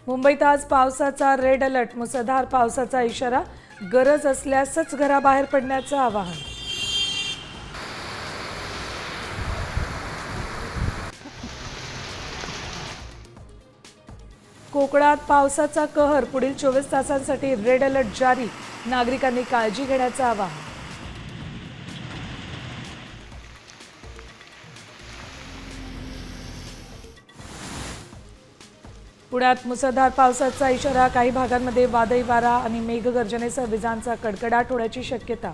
मुंबईत आज पावसाचा रेड अलर्ट, मुसळधार पावसाचा इशारा, गरज असल्यासच घराबाहेर पडण्याचं आवाहन. कोकणात पावसाचा कहर, पुढील 24 तासांसाठी रेड अलर्ट जारी, नागरिकांनी काळजी घेण्याचं आवाहन. पुण्यात मुसळधार पावसाचा इशारा, काही भागांमध्ये वादळी वारा आणि मेघगर्जनेसह विजांचा कडकडाट होण्याची शक्यता.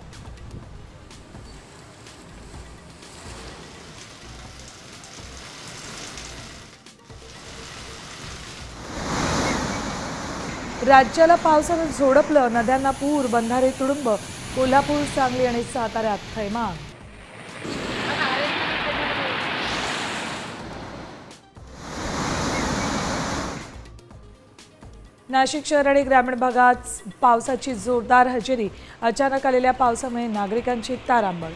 राज्याला पावसानं झोडपलं, नद्यांना पूर, बंधारे तुडुंब, कोल्हापूर, सांगली आणि साताऱ्यात थैमान. नाशिक शहर आणि ग्रामीण भागात पावसाची जोरदार हजेरी, अचानक आलेल्या पावसामुळे नागरिकांची तारांबळ.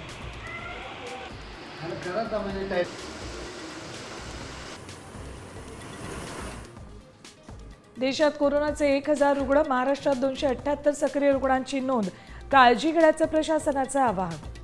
देशात कोरोनाचे 1000 रुग्ण, महाराष्ट्रात 278 सक्रिय रुग्णांची नोंद, काळजी घेण्याचं प्रशासनाचं आवाहन.